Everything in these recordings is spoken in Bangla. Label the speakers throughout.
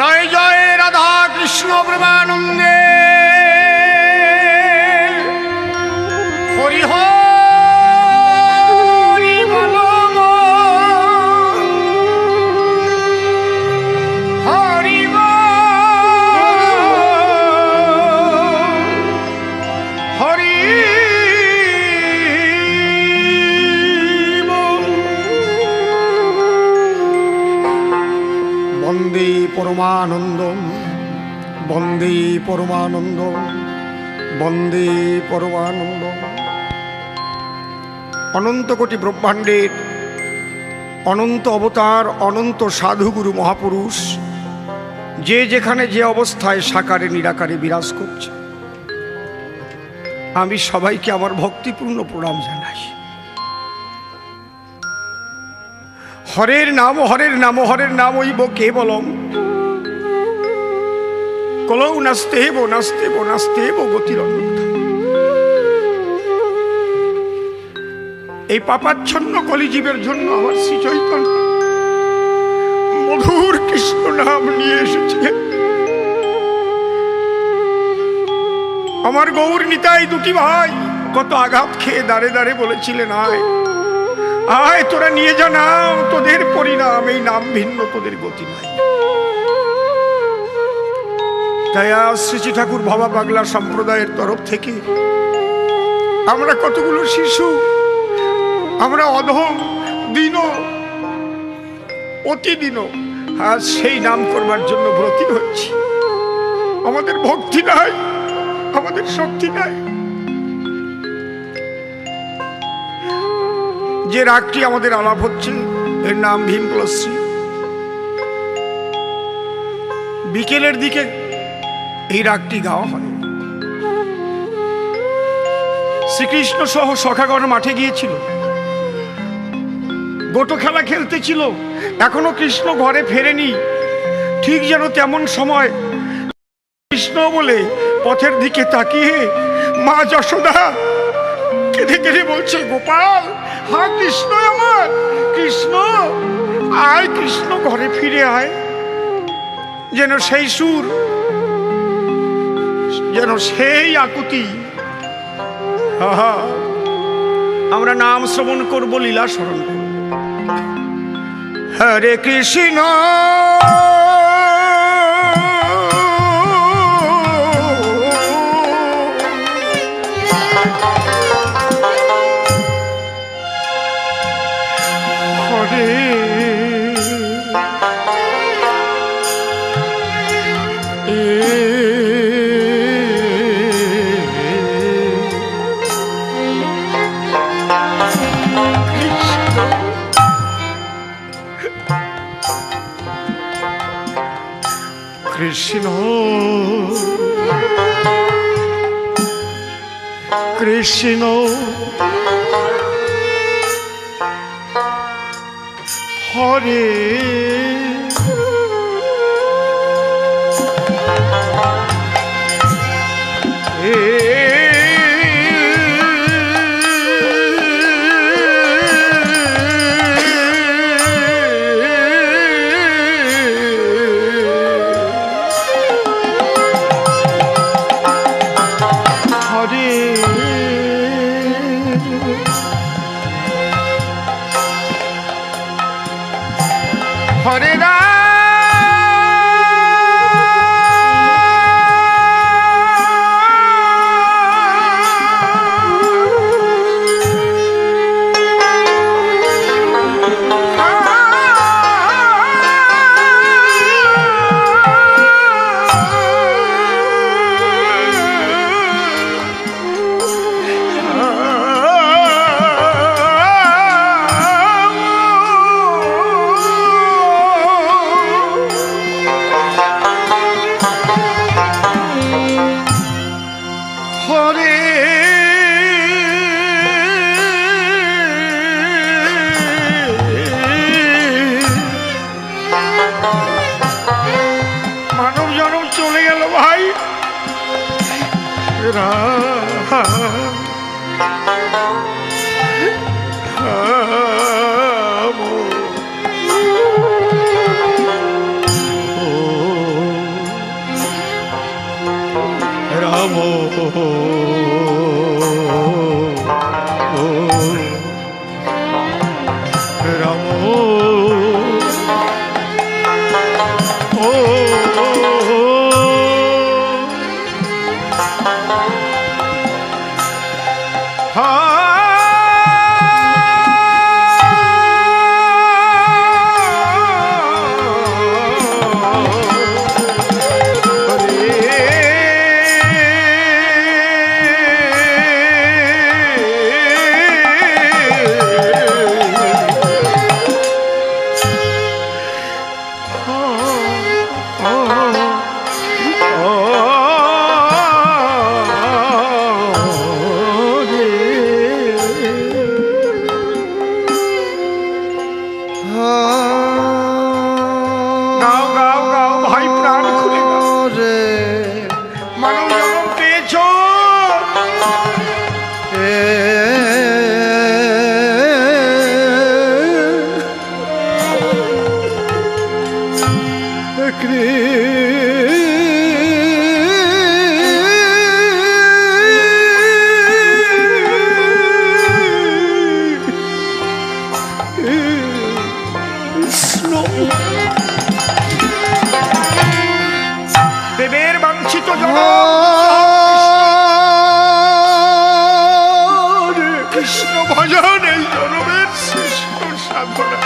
Speaker 1: জয় জয় রাধা কৃষ্ণ প্রেমানন্দে হরি হরি বল হরি হরি বন্দে পরমানন্দম বন্দে পরমানন্দম বন্দে পরমানন্দম। অনন্ত কোটি ব্রহ্মাণ্ডের অনন্ত অবতার অনন্ত সাধুগুরু মহাপুরুষ যে যেখানে যে অবস্থায় সাকারে নিরাকারে বিরাজ করছে, আমি সবাইকে আমার ভক্তিপূর্ণ প্রণাম জানাই। হরের নাম হরের নাম হরের নাম ওইব কেবলম কলৌ নাস্তেব নাস্তেব নাস্তেব গতিরন্যথা। এই পাপাচ্ছন্ন কলিজীবের জন্য আমার শ্রী চৈতন্য মধুর কৃষ্ণ নাম নিয়ে এসেছে। আমার গৌর নিতাই দুটি ভাই কত আঘাত খেয়ে দাঁড়ে দাঁড়ে বলেছিলেন, আয় আয় তোরা নিয়ে যা নাম, তোদের পরিণাম এই নাম ভিন্ন, তোদের গতি নাই। তাই আজ শ্রীচি ঠাকুর ভবা পাগলা সম্প্রদায়ের তরফ থেকে আমরা কতগুলো শিশু, আমরা অধম দিন প্রতিদিন আজ সেই নাম করবার জন্য ব্রতী হচ্ছি। আমাদের ভক্তি নাই, আমাদের শক্তি নাই। যে রাগটি আমাদের আলাপ হচ্ছে এর নাম ভীম তুলসী। বিকেলের দিকে এই রাগটি গাওয়া হয়। শ্রীকৃষ্ণ সহ সখাগণ মাঠে গিয়েছিল, গোটো খেলা খেলতেছিল, এখনো কৃষ্ণ ঘরে ফেরেনি। ঠিক যেন তেমন সময় কৃষ্ণ বলে পথের দিকে তাকিয়ে মা যশোদা কেঁদে কেঁদে বলছে, গোপাল হ্যাঁ কৃষ্ণ আমার, কৃষ্ণ আয়, কৃষ্ণ ঘরে ফিরে আয়। যেন সেই সুর, যেন সেই আকুতি। আমরা নাম শ্রবণ করবো, লীলা স্মরণ করব। হরে কৃষ্ণ কৃষ্ণ কৃষ্ণ হরে হরে রাম মানব জনম চলে গেল ভাই। দেবের বাঞ্ছিত কৃষ্ণ ভজন এই জনমের শ্রেষ্ঠ সাধনা।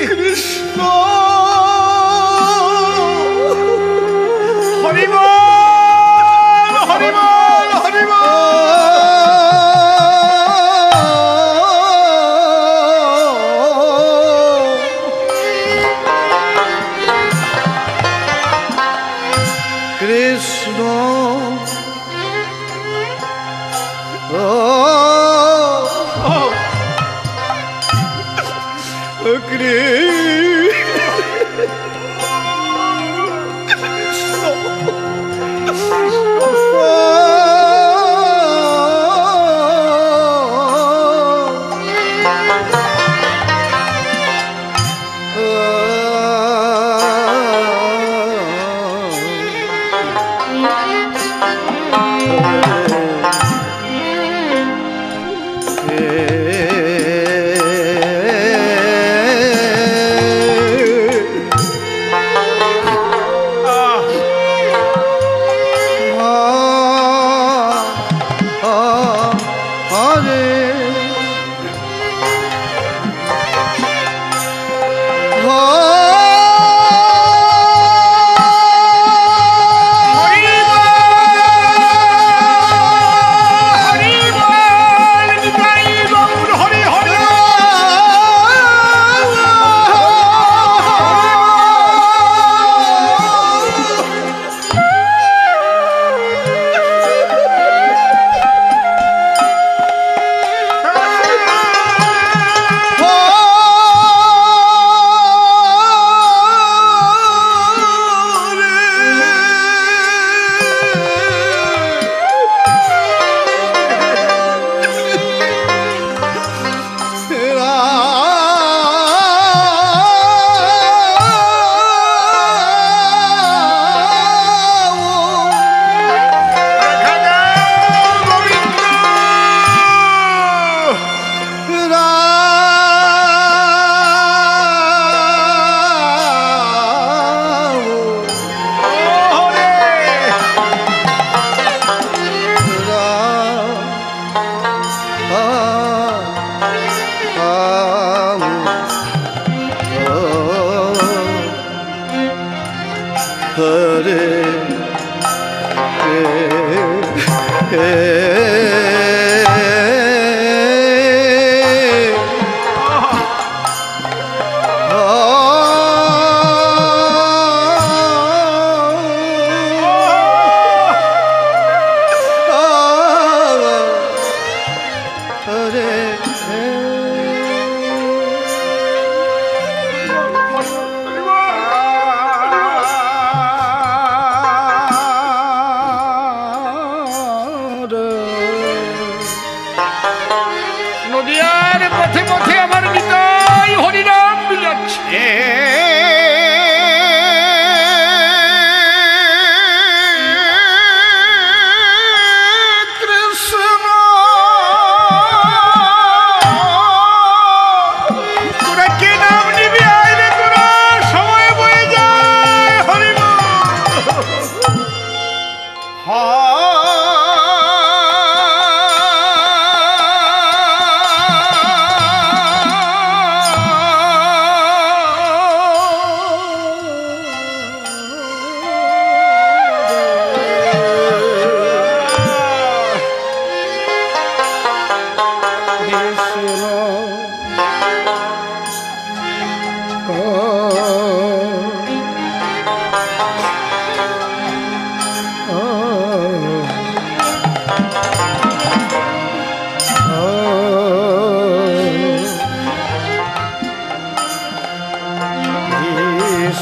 Speaker 2: কৃষ্ণ
Speaker 1: হরিবল হরিবল হরিবল।
Speaker 2: কৃষ্ণ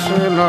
Speaker 1: কৃষ্ণ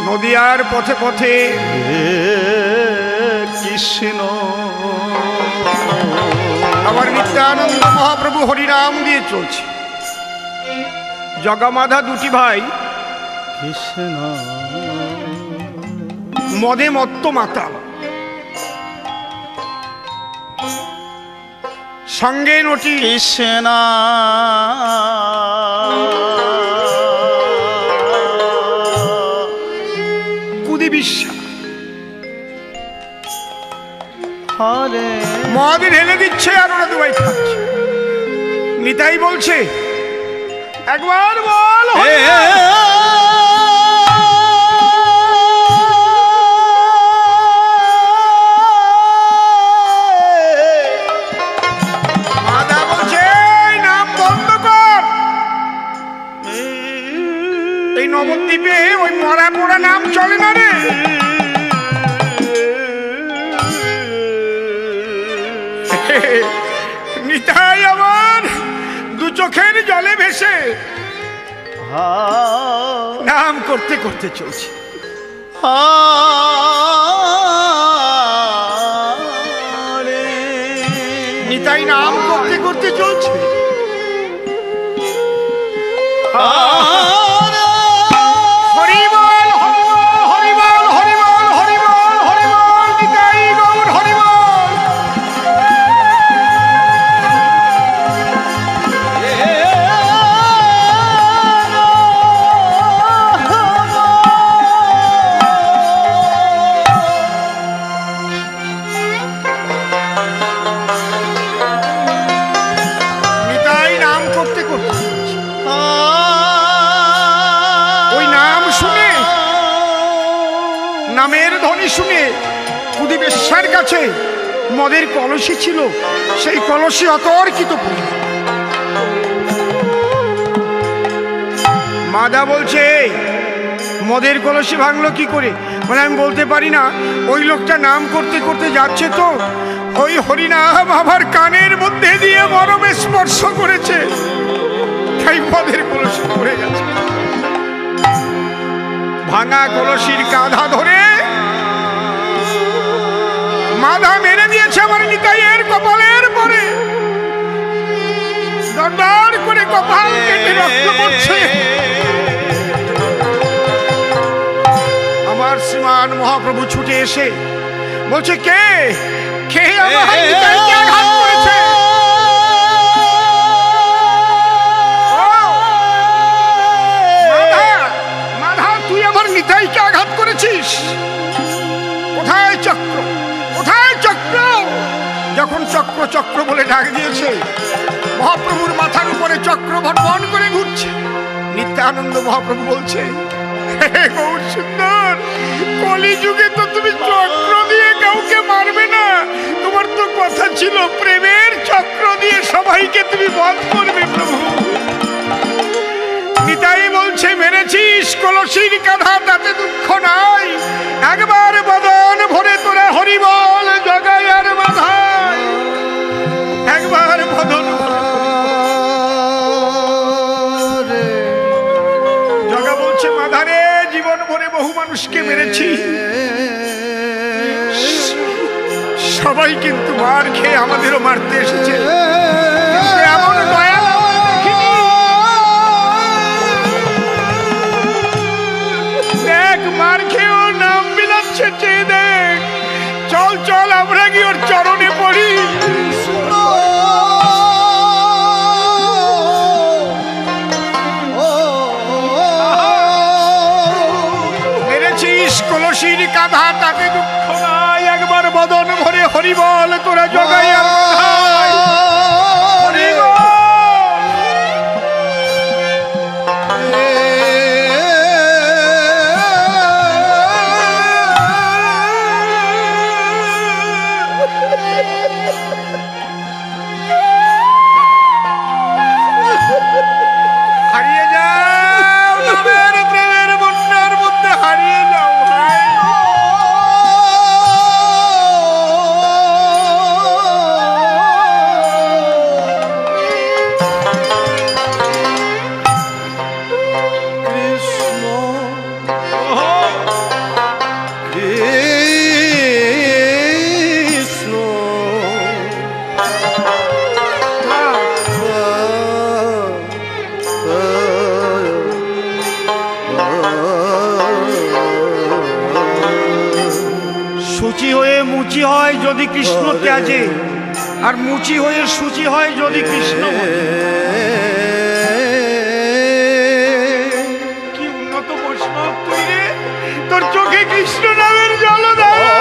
Speaker 1: নদিয়ার পথে পথে কৃষ্ণ আমার নিত্যানন্দ মহাপ্রভু হরিনাম দিয়ে চলছে। জগামাধা দুটি ভাই কৃষ্ণ মদে মত্ত মাতাল, সঙ্গে নটি কৃষ্ণ কুদি বিশ্বাস মদ ঢেলে দিচ্ছে আর ওরা দুবাই খাচ্ছে। নিতাই বলছে একবার বল এই নবদ্বীপে ওই মরা পোড়া নাম চলে না রে। নিতাই আমার দু চোখের জলে ভেসে নাম করতে করতে চলছে। নিতাই নাম করতে করতে চলছে। হরিবল হরিবল হরিবল হরিবল হরিবল নিতাই গৌর হরিবল। নামের ধ্বনি শুনে কুদিবেশ্যার কাছে মদের কলসি ছিল, সেই কলসি অতর্কিত পড়ল। মাদা বলছে মদের কলসি ভাঙলো কি করে? মানে আমি বলতে পারি না। ওই লোকটা নাম করতে করতে যাচ্ছে তো ওই হরিনাম আমার কানের মধ্যে দিয়ে মরমে স্পর্শ করেছে, তাই মদের কলসি পড়ে গেছে। ভাঙা কলসির কাঁধা ধরে মাথা মেরে দিয়েছে আমার নিতাইয়ের কপালের পরে। দরদর করে কপাল কেটে রক্ত পড়ছে। আমার শ্রীমান মহাপ্রভু ছুটে এসে বলছে, কে কে আমার নিতাইকে আঘাত করেছে? নিতাইকে আঘাত করেছিস? কোথায় চক্র, কোথায় চক্র? যখন চক্র চক্র বলে ডাক দিয়েছে, মহাপ্রভুর মাথার উপরে চক্র ভনভন করে ঘুরছে। নিত্যানন্দ মহাপ্রভু বলছে, হে গৌর সুন্দর, কলিযুগে তো তুমি চক্র দিয়ে কাউকে মারবে না। তোমার তো কথা ছিল প্রেমের চক্র দিয়ে সবাইকে তুমি বধ করবে প্রভু। নিতাই বলছে, মেরেছিস কলসির কাঁধা, তাতে দুঃখ নাই। একবার বদন ভরে তোরা হরিবল জগাই আর মাথায়, একবার বদন জগা বলছে, মাধারে জীবন ভরে বহু মানুষকে মেরেছি, সবাই কিন্তু মার খেয়ে আমাদেরও মারতে এসেছে। এমন দয়া মার খেয়েও নাম বিলাচ্ছে, চেয়ে দেখ। চল চল আমরা কি ওর চরণে পড়ি। মেরেছিস কলসির কাঁধা, তাতে দুঃখ নাই। একবার বদন ভরে হরিবল তোরা জগাই আর শুচি হয়ে মুচি হয় যদি কৃষ্ণ ত্যাজে, আর মুচি হয়ে শুচি হয় যদি কৃষ্ণ। কি উন্নত বৈষ্ণব তুই রে, তোর চোখে কৃষ্ণ নামের জলধারা।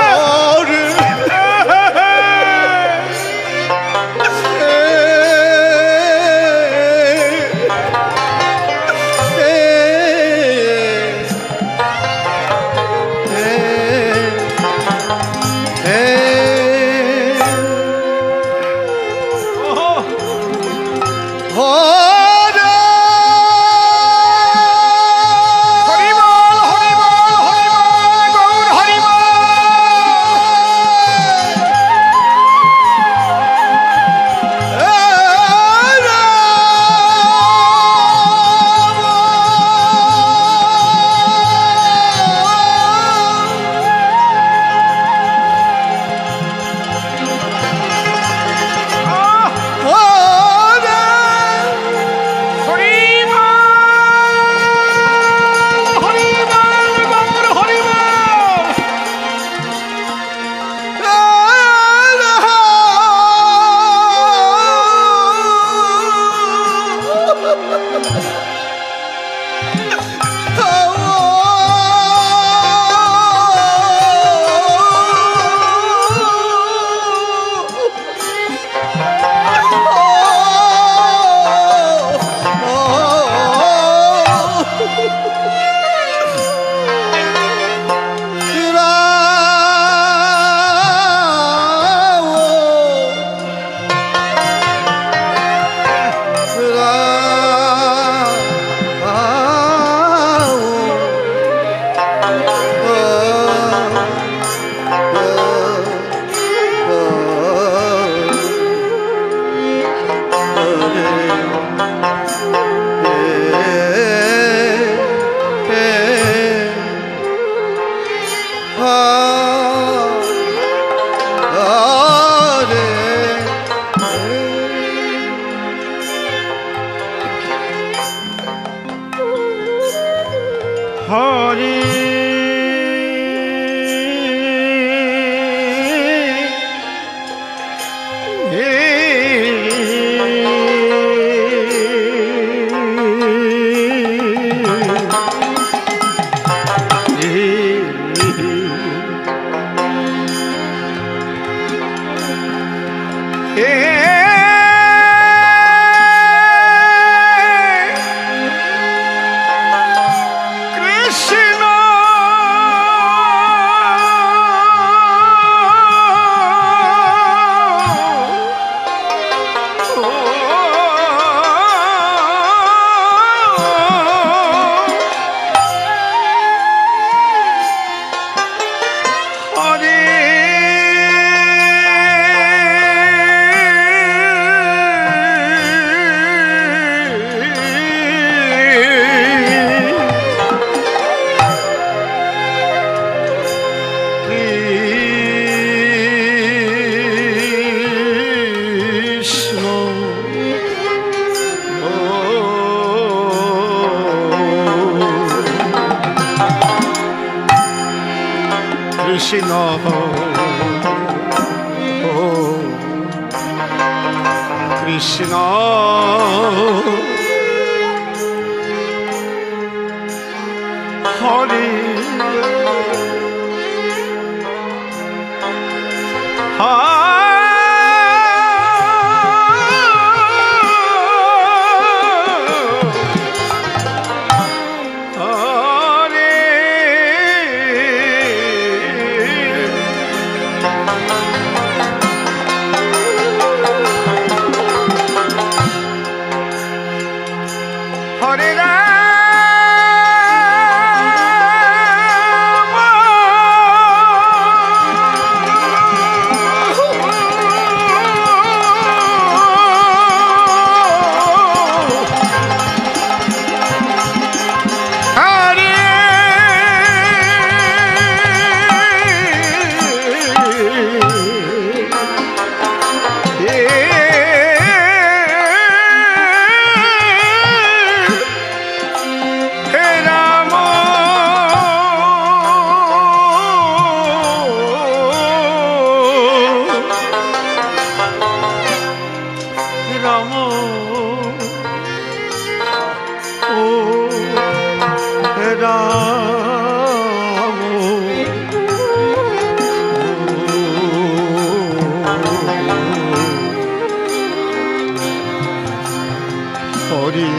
Speaker 1: হরে কৃষ্ণ কৃষ্ণ হরে হরে রাম ও রাম হরে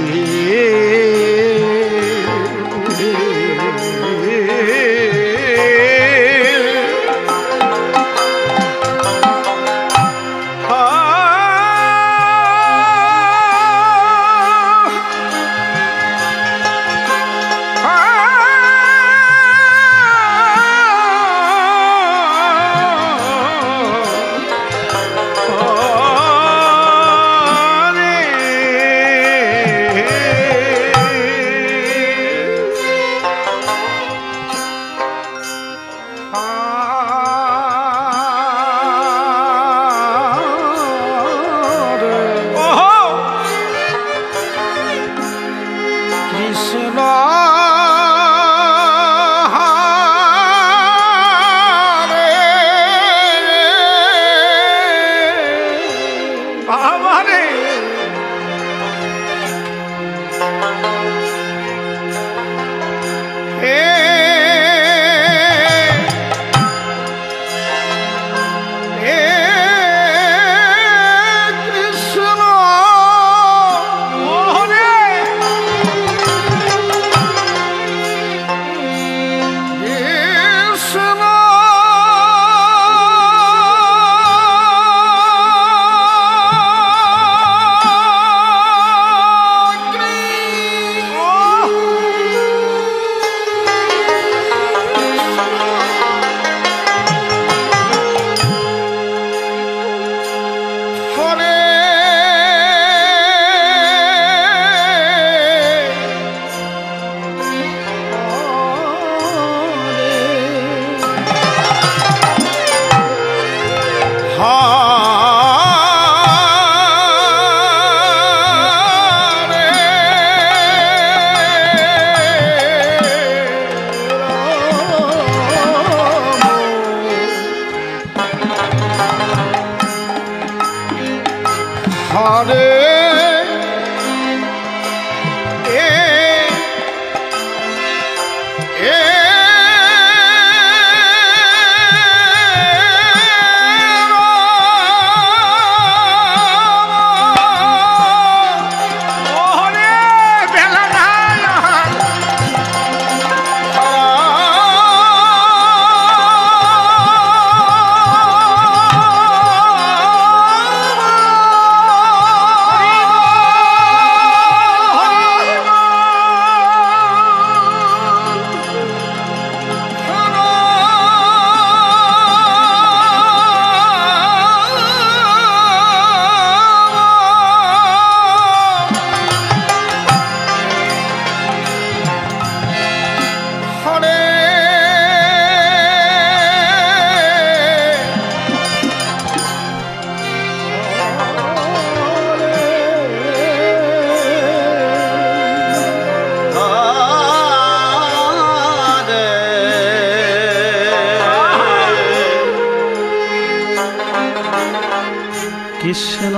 Speaker 2: কৃষ্ণ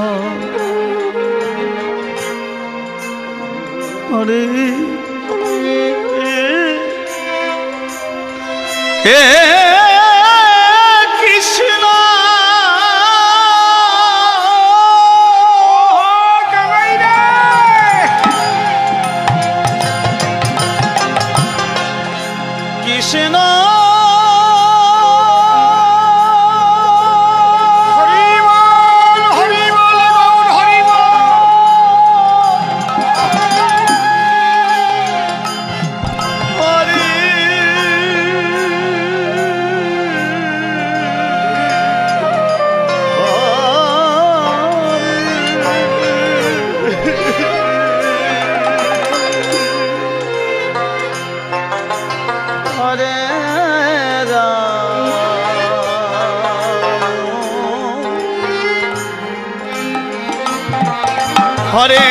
Speaker 2: হরে কৃষ্ণ কৃষ্ণ হরে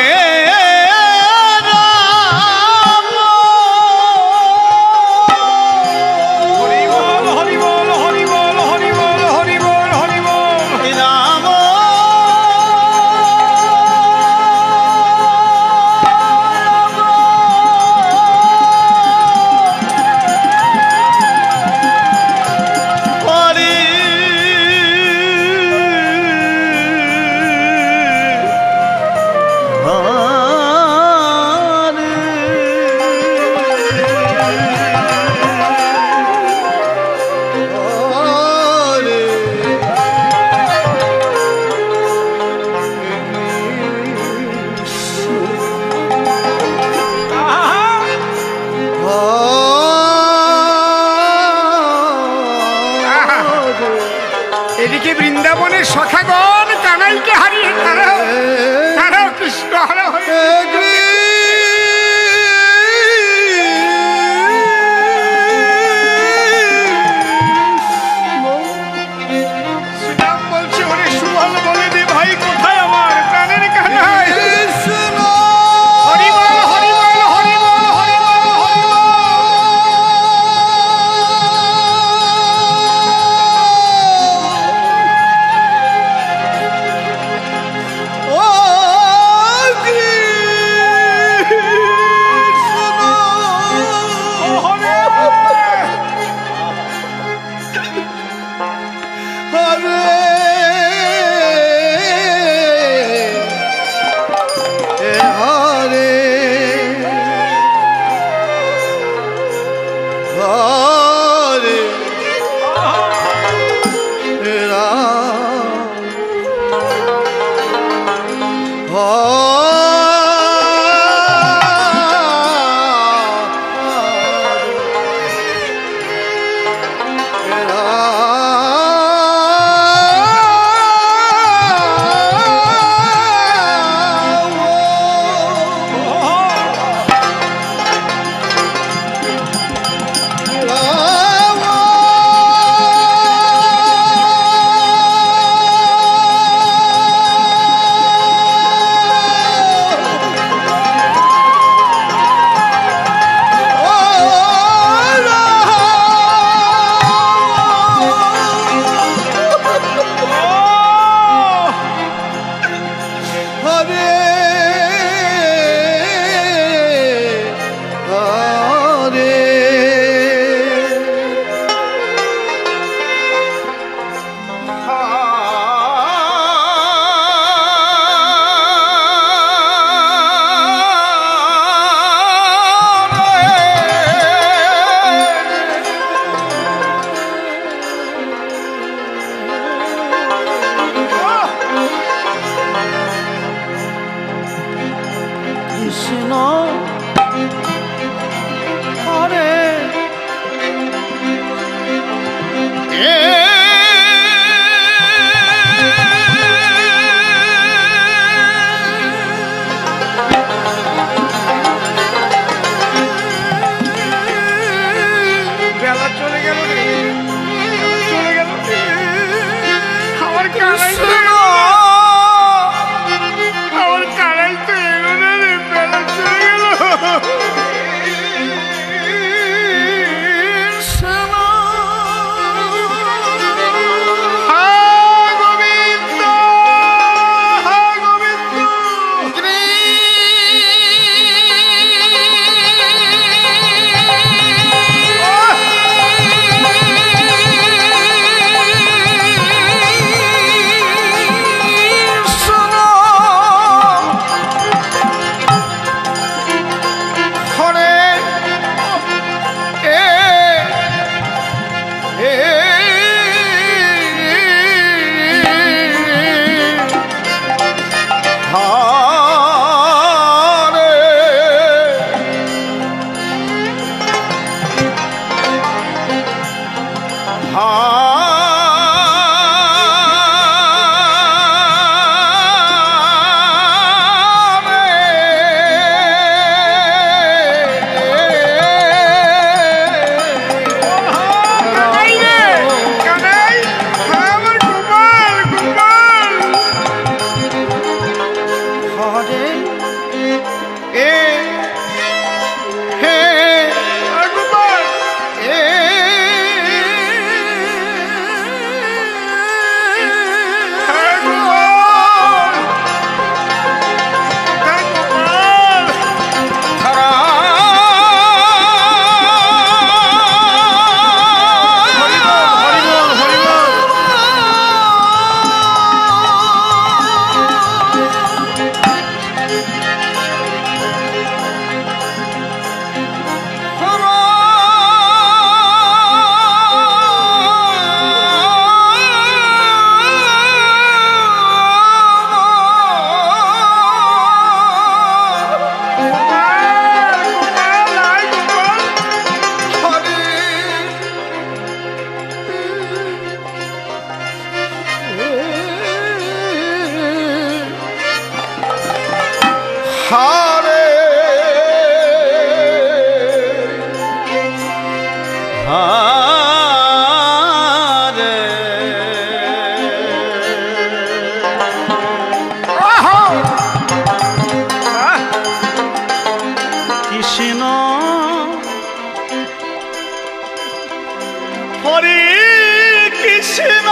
Speaker 1: এদিকে বৃন্দাবনের সখাগণ কানাইকে হারিয়ে তারাও কৃষ্ণ হারা হয়ে শ্রীরাম বলছে ওরে সুবল বলে দে ভাই কোথায় আমার প্রাণের কানাই হরিবল হরিবল হরিবল হরিবল হরিবল
Speaker 2: হারে কৃষ্ণ হরে কৃষ্ণ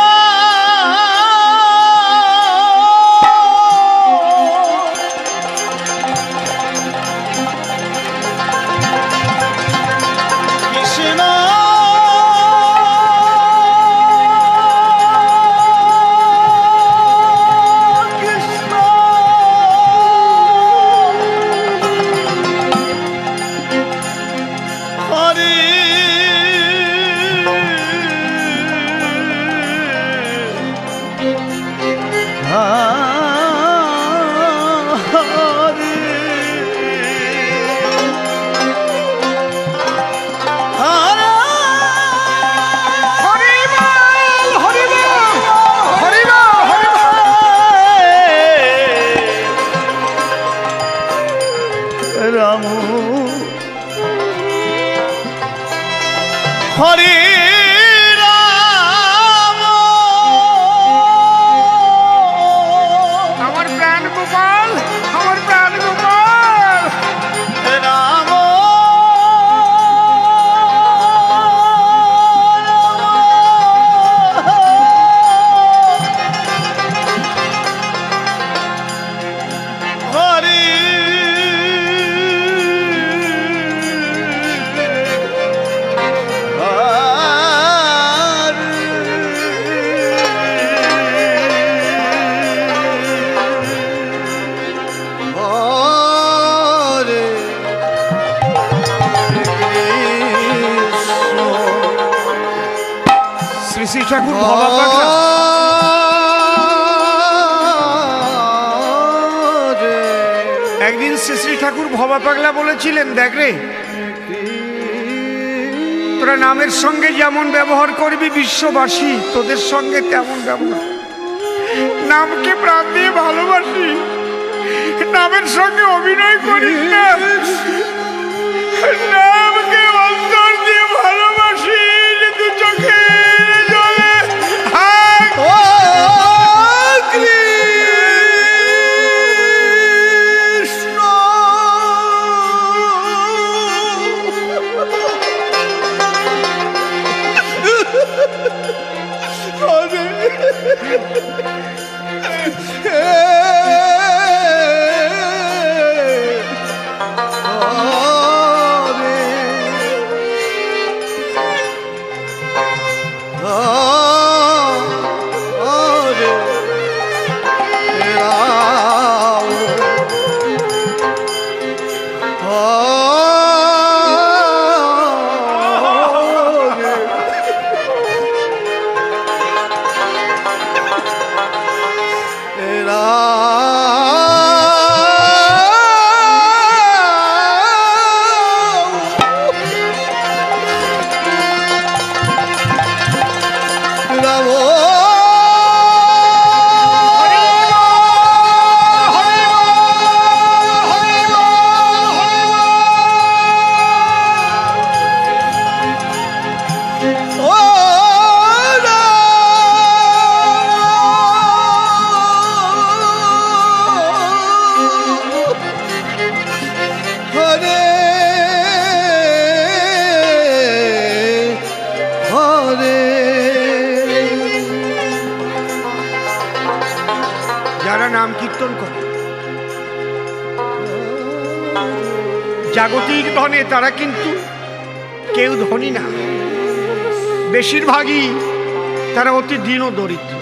Speaker 2: রাম হরে রাম
Speaker 1: আমার প্রাণ গোপাল, আমার প্রাণ গোপাল।
Speaker 2: রাম হরে
Speaker 1: শ্রী শ্রী ঠাকুর ভবা পাগলা একদিন শ্রী শ্রী ঠাকুর ভবা পাগলা বলেছিলেন, দেখ রে, তোরা নামের সঙ্গে যেমন ব্যবহার করবি বিশ্ববাসী তোদের সঙ্গে তেমন ব্যবহার। নামকে প্রাণ দিয়ে ভালোবাসি, নামের সঙ্গে অভিনয় করিস না। নামকে অন্তর দিয়ে ভালোবাসি, দু চোখের জলে হাক।
Speaker 2: কৃষ্ণ
Speaker 1: যারা নাম কীর্তন করে জাগতিক ধনে তারা কিন্তু কেউ ধনী না, বেশিরভাগই তারা অতি দীন ও দরিদ্র।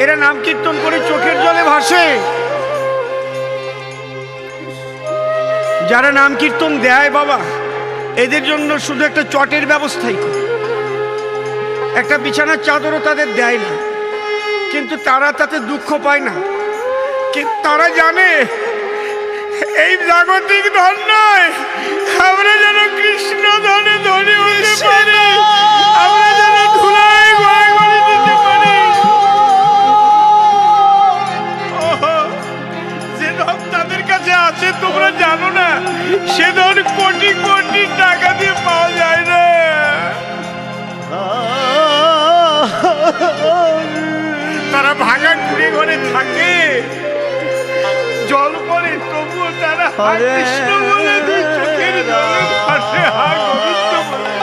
Speaker 1: এরা নাম কীর্তন করে চোখের জলে ভাসে। যারা নাম কীর্তন দেয় বাবা, এদের জন্য শুধু একটা চটের ব্যবস্থাই করে, একটা বিছানার চাদরও তাদের দেয় না, কিন্তু তারা তাতে দুঃখ পায় না। তারা জানে এই জাগতিক ধন নয়, আমরা যেন কৃষ্ণ ধনে ধনী হতে পারি, আমরা যেন ধুলায় গড়ে গড়ে দিতে পারি। যে ধন তাদের কাছে আছে তোমরা জানো না, সে ধন কোটি আর কৃষ্ণ বলে দুই চোখের জলে ভাসে, আর গোবিন্দ বলে।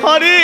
Speaker 2: হরে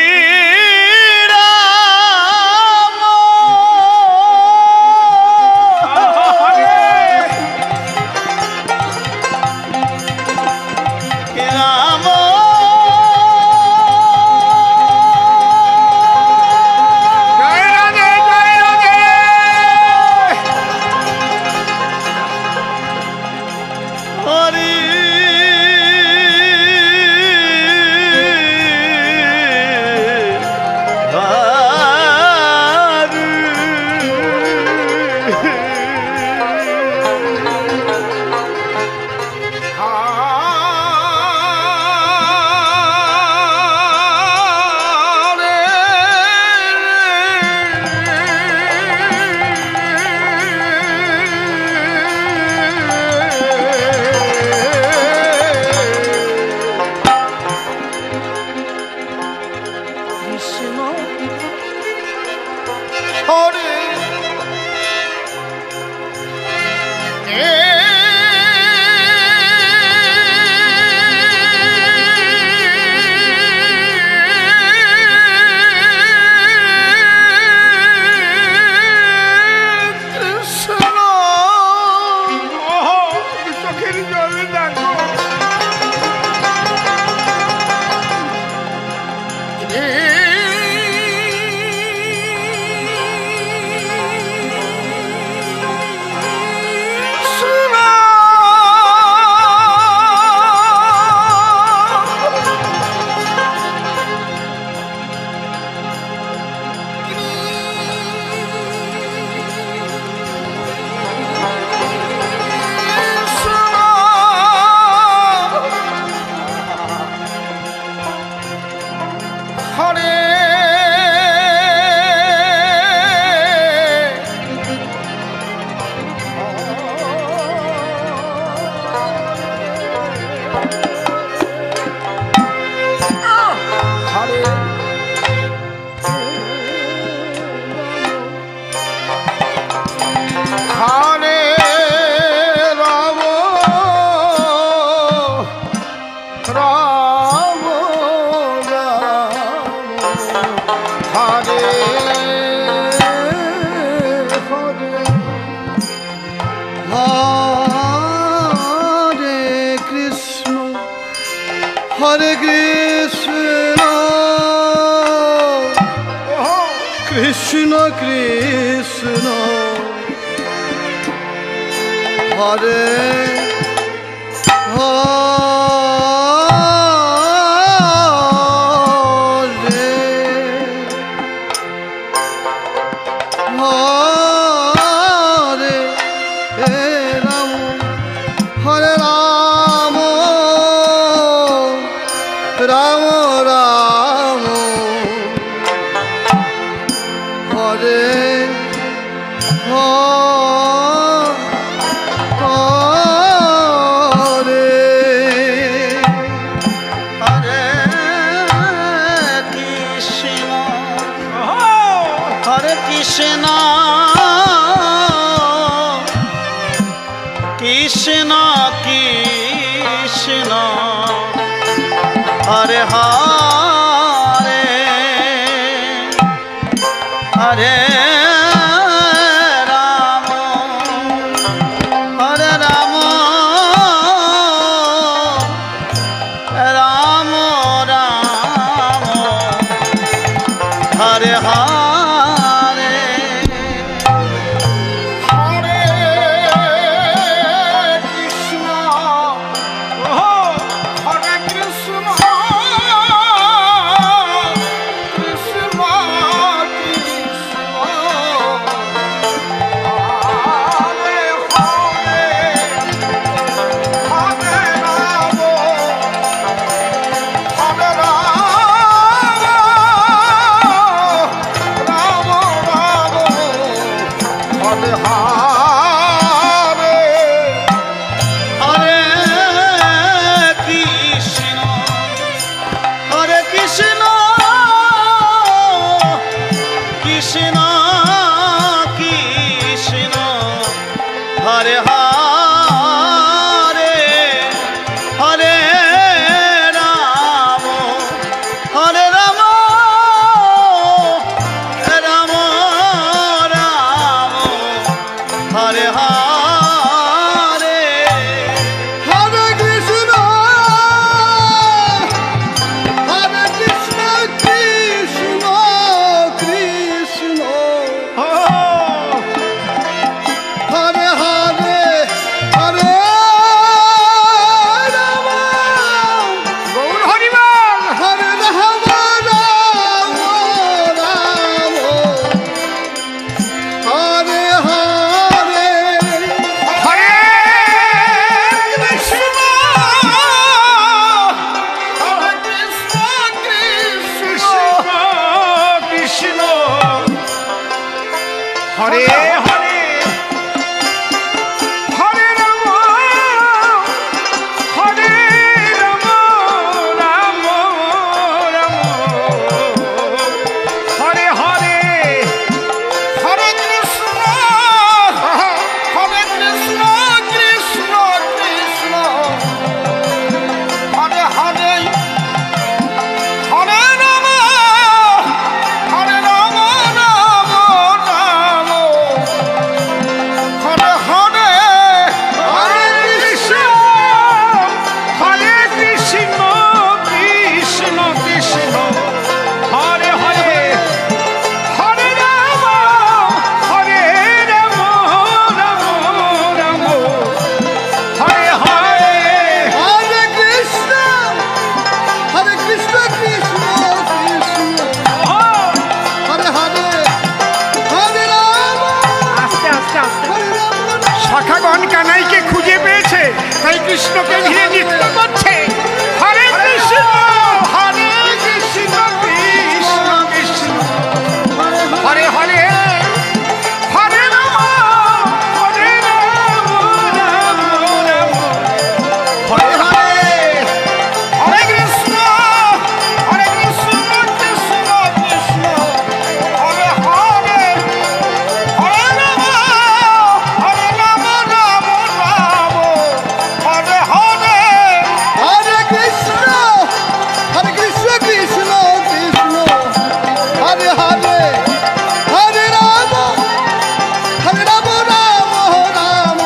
Speaker 3: Hare Krishna, Krishna Krishna, Hare
Speaker 2: Krishna Krishna Hare Hare Hare Rama Hare Rama Rama Rama Hare Hare Krishna Hare Hare Hare Ram হরে রাম রাম রাম হরে হরে
Speaker 3: হরে কৃষ্ণ কৃষ্ণ কৃষ্ণ হরে হরে হরে রাম
Speaker 1: গৌর হরিবল।
Speaker 3: হরে রাম রাম রাম হরে হরে
Speaker 1: হরে কৃষ্ণ
Speaker 3: হরে কৃষ্ণ কৃষ্ণ
Speaker 1: কৃষ্ণ হরে হরে হরে রাম হরে রাম রাম রাম হরে হরে হরে কৃষ্ণ
Speaker 3: কৃষ্ণ কৃষ্ণ হরে হরে
Speaker 1: হরে রাম রাম রাম হরে হরে হরে কৃষ্ণ কৃষ্ণ কৃষ্ণ হরে হরে হরে রাম রাম রাম হরে হরে
Speaker 3: হরে কৃষ্ণ কৃষ্ণ কৃষ্ণ হরে হরে হরে রাম
Speaker 1: আস্তে আস্তে আস্তে
Speaker 3: হরে রাম
Speaker 1: শাখাগণ কানাইকে খুঁজে পেয়েছে, তাই কৃষ্ণকে ঘিরে নৃত্য করছে। হরে কৃষ্ণ কৃষ্ণ কৃষ্ণ হরে হরে হরে রাম রাম রাম হরে হরে হরে কৃষ্ণ কৃষ্ণ কৃষ্ণ হরে হরে হরে রাম রাম রাম হরে হরে
Speaker 3: হরে কৃষ্ণ কৃষ্ণ কৃষ্ণ হরে হরে হরে রাম রাম রাম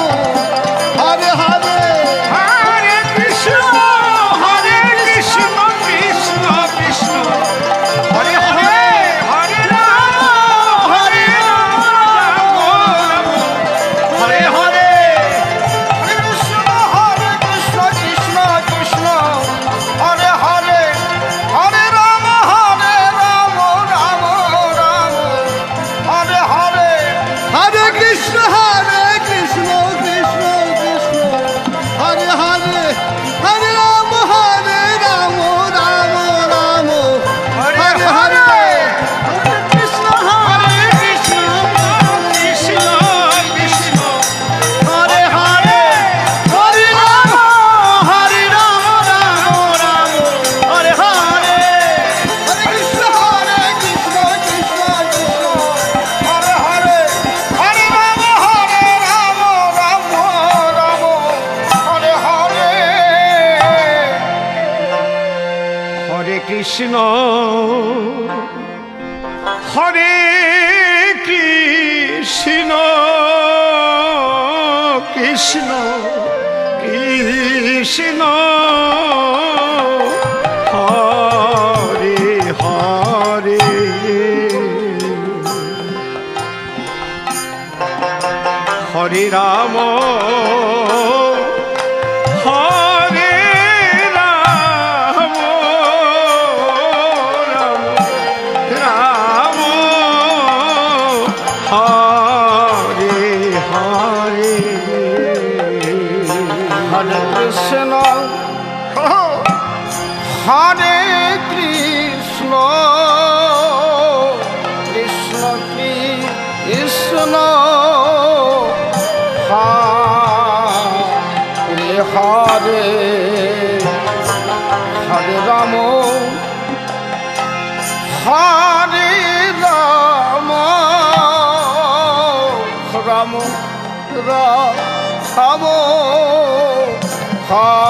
Speaker 3: হরে হরে
Speaker 1: হরে কৃষ্ণ কৃষ্ণ কৃষ্ণ হরে হরে হরে রাম হরে হরে হরে কৃষ্ণ কৃষ্ণ কৃষ্ণ হরে হরে হরে রাম রাম রাম হরে হরে
Speaker 3: হরে কৃষ্ণ কৃষ্ণ কৃষ্ণ হরে হরে হরে রাম রাম রাম
Speaker 1: হরে
Speaker 3: হরে
Speaker 1: হরে
Speaker 3: হরে
Speaker 1: কৃষ্ণ কৃষ্ণ কৃষ্ণ হরে হরে
Speaker 3: হরে রাম
Speaker 1: হরে রাম রাম হরে হরে
Speaker 3: হরে কৃষ্ণ কৃষ্ণ
Speaker 1: হরে হরে হরে রাম রাম হরে হরে হরে কৃষ্ণ হরে কৃষ্ণ কৃষ্ণ কৃষ্ণ হরে হরে হরে রাম হরে রাম রাম হরে হরে
Speaker 3: হরে কৃষ্ণ হরে কৃষ্ণ কৃষ্ণ কৃষ্ণ হরে হরে হরে রাম হরে রাম রাম রাম রাম হরে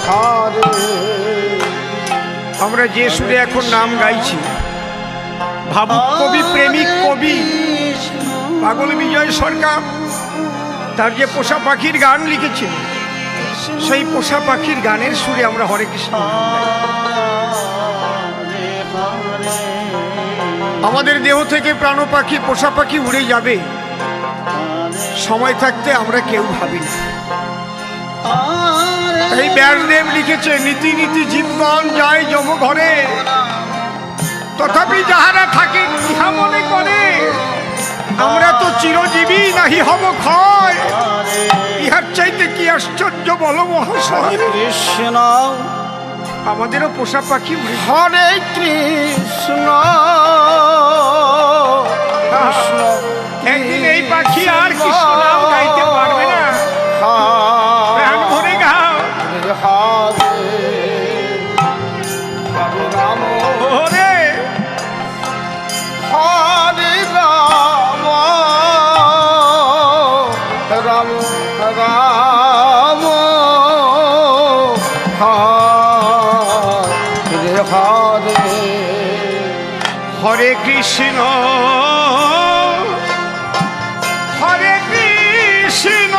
Speaker 3: হরে।
Speaker 1: আমরা যে সুরে এখন নাম গাইছি, ভাবুক কবি, প্রেমিক কবি পাগল বিজয় সরকার তার যে পোষা পাখির গান লিখেছেন, সেই পোষা পাখির গানের সুরে আমরা হরে কৃষ্ণ নাম গাই। আমাদের দেহ থেকে প্রাণ পাখি, পোষা পাখি উড়ে যাবে, সময় থাকতে আমরা কেউ ভাবি না। এই ব্যাসদেব লিখেছে, নীতি নীতি জীবগণ যায় যম ঘরে, তথাপি যাহারা থাকে ইহা মনে করে, আমরা তো চিরজীবী নাহি হব ক্ষয়। ইহার চাইতে কি আশ্চর্য বলো মহাশয়।
Speaker 3: কৃষ্ণ
Speaker 1: আমাদেরও পোষা পাখি উড়ে
Speaker 3: হরে কৃষ্ণ কৃষ্ণ
Speaker 1: একদিন এই পাখি আর কৃষ্ণ নাম গাইতে পারবে না। প্রাণ ভরে গাও
Speaker 3: হরে হরে রাম
Speaker 1: ওরে
Speaker 3: হরে রাম রাম রাম হরে হরে।
Speaker 1: হরে কৃষ্ণ হরে কৃষ্ণ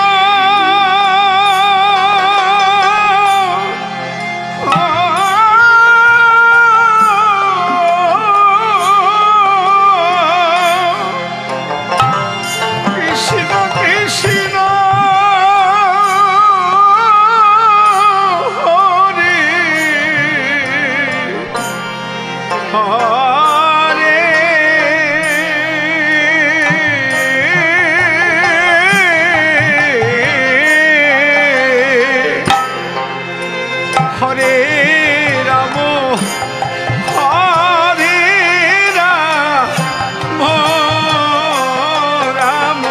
Speaker 1: কৃষ্ণ কৃষ্ণ হরে হরে হরে রাম হরে রাম রাম রাম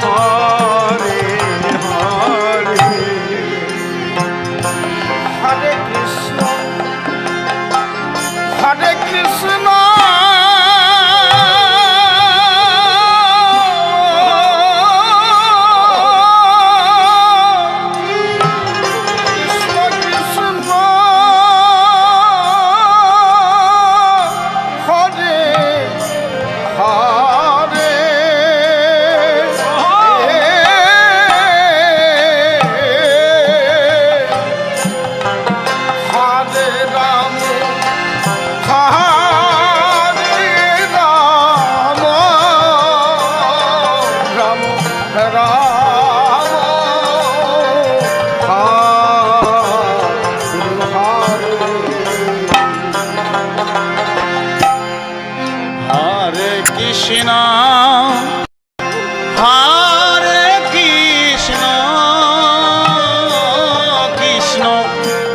Speaker 1: হরে হরে।
Speaker 3: হরে কৃষ্ণ হরে কৃষ্ণ কৃষ্ণ কৃষ্ণ হরে হরে। হরে রাম হরে রাম রাম রাম
Speaker 2: হরে কৃষ্ণ হরে কৃষ্ণ কৃষ্ণ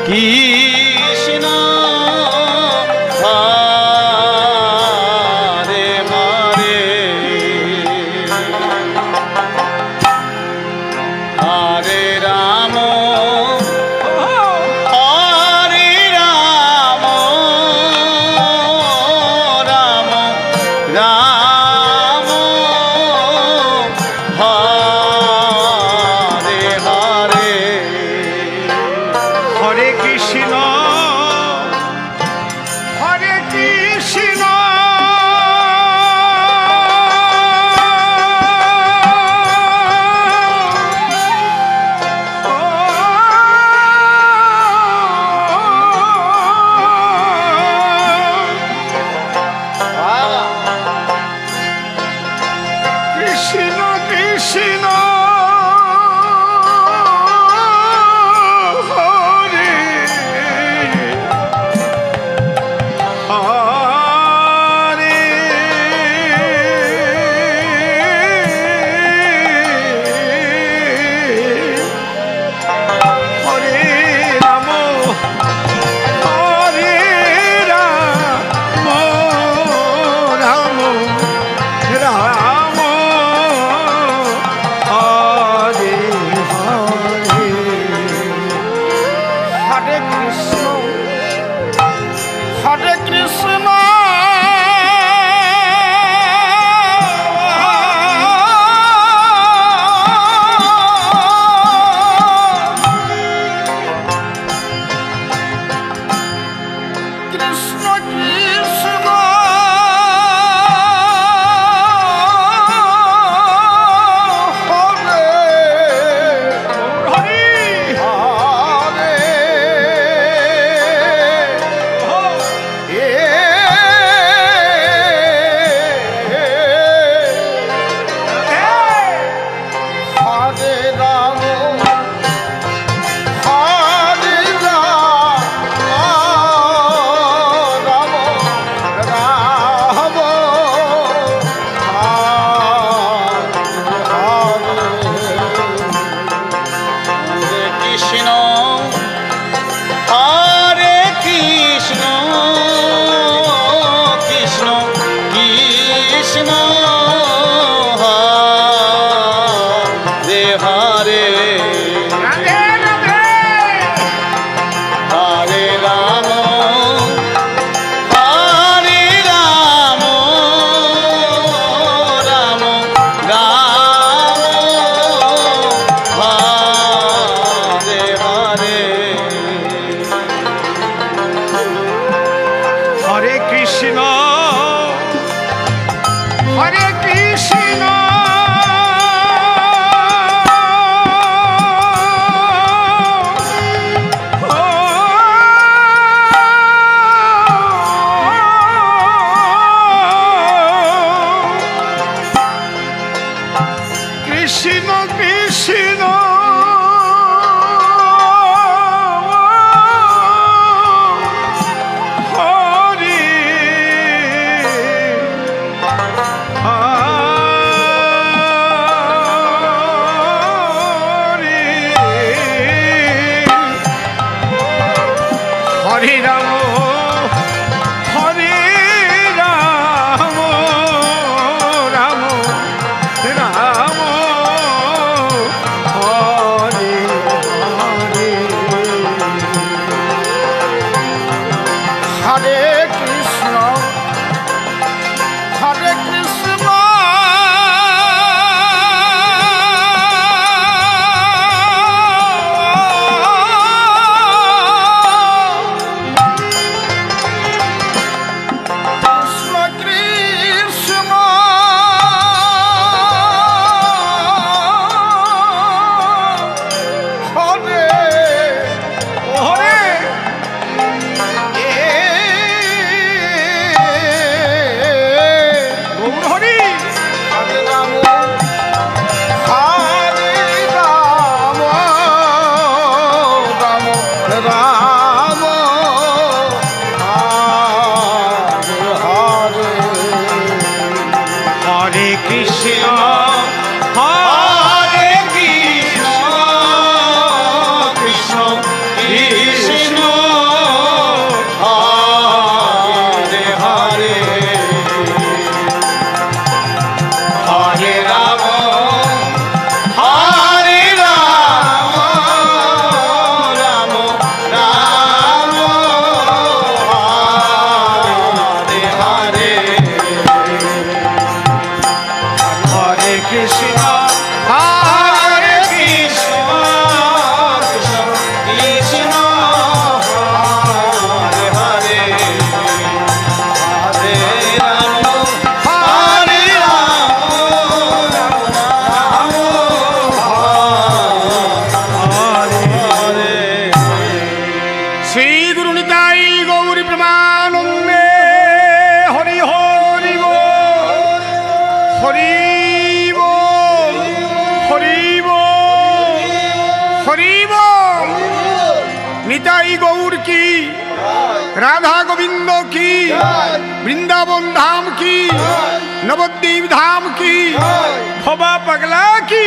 Speaker 2: কৃষ্ণ হরে হরে। হরে রাম হরে রাম রাম রাম হরে হরে।
Speaker 1: হরে কৃষ্ণ হরে কৃষ্ণ কৃষ্ণ কৃষ্ণ হরে হরে হরে রাম হরে রাম রাম রাম কৃষ্ণ
Speaker 2: হরে কৃষ্ণ কৃষ্ণ কৃষ্ণ হরে হরে হরে রাম হরে রাম রাম রাম হরে হরে
Speaker 1: হরে কৃষ্ণ
Speaker 2: হরে কৃষ্ণ কৃষ্ণ কৃষ্ণ হরে হরে হরে রাম হরে রাম রাম হরে হরে
Speaker 1: শ্রী গুরু নিতাই গৌরী প্রেমানন্দে হরি হরি বল হরি বল হরি বল হরি বল নিতাই গৌর কি রাধা গোবিন্দ কি বৃন্দাবন ধাম কি নবদ্বীপ ধাম কি ভবা পাগলা কি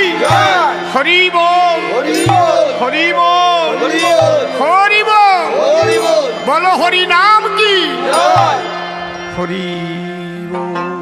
Speaker 1: হরি বল হরি বল হরি বল বলো হরি নাম কি হরি বল।